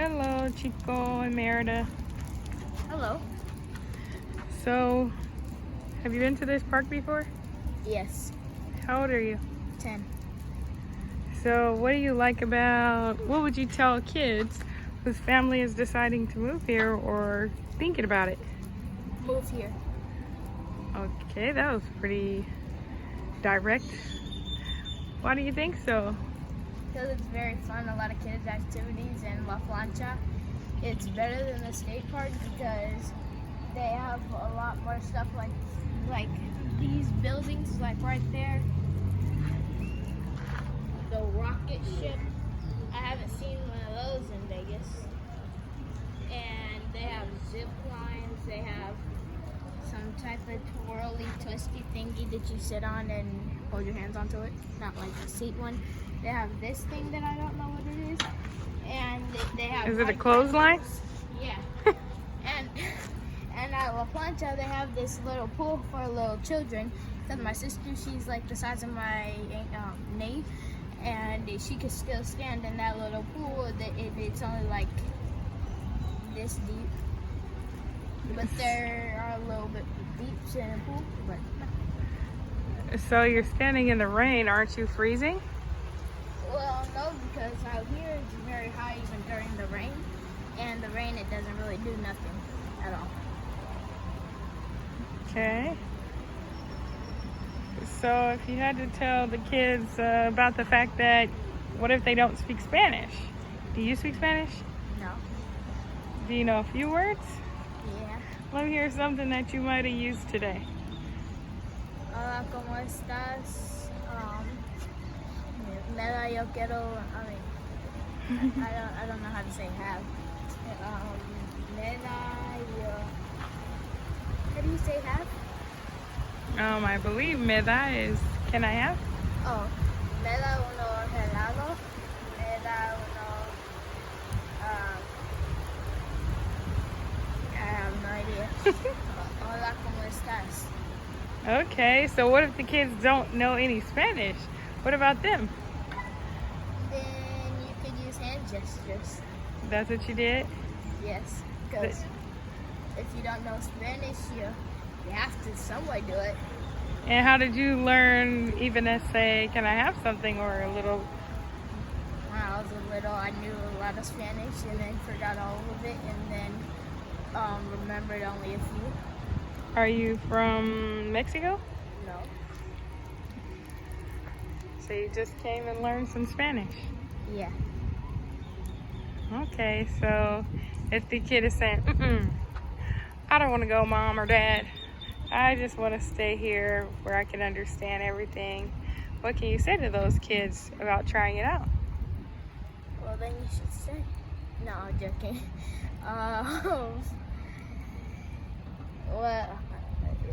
Hello, Chico and Merida. Hello. So, have you been to this park before? Yes. How old are you? 10. So, what do you like about, what would you tell kids whose family is deciding to move here or thinking about it? Move here. Okay, that was pretty direct. Why do you think so? Because it's very fun, a lot of kids' activities in La Plancha. It's better than the skate park because they have a lot more stuff like these buildings, like right there. The rocket ship. I haven't seen one of those in Vegas. And they have zip lines. They have some type of twirly, twisty thingy that you sit on and hold your hands onto it. Not like the seat one. They have this thing that I don't know what it is. And they have... Is it a clothesline? Yeah. and at La Plancha, they have this little pool for little children. Because my sister, she's like the size of my knee. And she can still stand in that little pool. It's only like this deep. But there are a little bit deeps in the pool. But So you're standing in the rain, aren't you freezing? well, no, because out here it's very high even during the rain. And the rain, it doesn't really do nothing at all. Okay. So if you had to tell the kids about the fact that, what if they don't speak Spanish? Do you speak Spanish? No. Do you know a few words? Yeah. Let me hear something that you might have used today. Hola, ¿cómo estás? Nada, yo quiero, I don't know how to say have. Nada, how do you say have? I believe me da is, can I have? Oh, me da uno helado, me da uno, I have no idea. Hola, ¿cómo estás? Okay, so what if the kids don't know any Spanish? What about them? Then you could use hand gestures. That's what you did? Yes, because if you don't know Spanish, you have to some way do it. And how did you learn even to say, can I have something, or a little? When I was a little, I knew a lot of Spanish and then forgot all of it and then remembered only a few. Are you from Mexico? No. So you just came and learned some Spanish? Yeah. Okay, so if the kid is saying, I don't want to go, Mom or Dad, I just want to stay here where I can understand everything, what can you say to those kids about trying it out? Well, then you should say. No, I'm joking.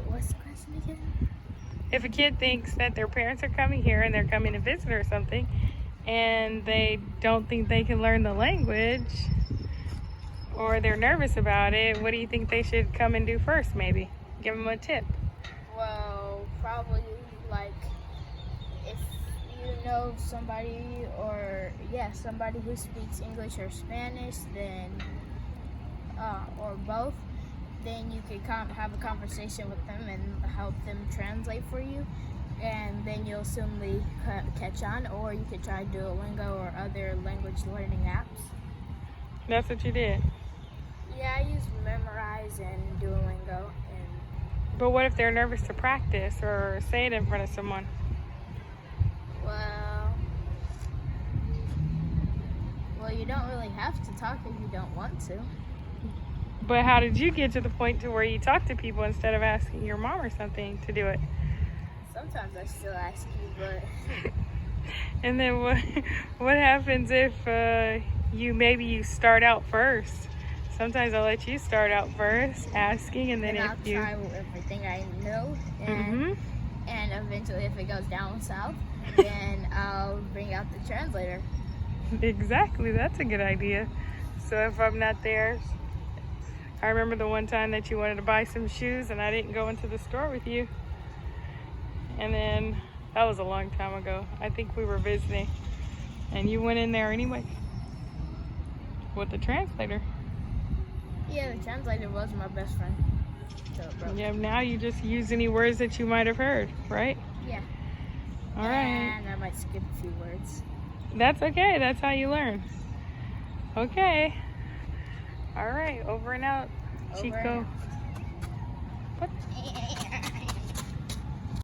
What's the question again? If a kid thinks that their parents are coming here and they're coming to visit or something, and they don't think they can learn the language, or they're nervous about it, what do you think they should come and do first, maybe? Give them a tip. Well, probably like if you know somebody somebody who speaks English or Spanish, then or both, then you could have a conversation with them and help them translate for you, and then you'll soonly catch on. Or you could try Duolingo or other language learning apps. That's what you did? Yeah, I use Memorize and Duolingo. But what if they're nervous to practice or say it in front of someone? Well, you don't really have to talk if you don't want to. But how did you get to the point to where you talk to people instead of asking your mom or something to do it? Sometimes I still ask you, but... And then what happens if you start out first? Sometimes I'll let you start out first, asking, and then I'll if you... try everything I know, and eventually if it goes down south, then I'll bring out the translator. Exactly, that's a good idea. So if I'm not there, I remember the one time that you wanted to buy some shoes and I didn't go into the store with you. And then, that was a long time ago. I think we were visiting and you went in there anyway. with the translator. Yeah, the translator was my best friend. So it broke. Yeah, now you just use any words that you might have heard, right? Yeah. All right. And I might skip a few words. That's okay. That's how you learn. Okay. All right. Over and out, Over Chico. and out. What?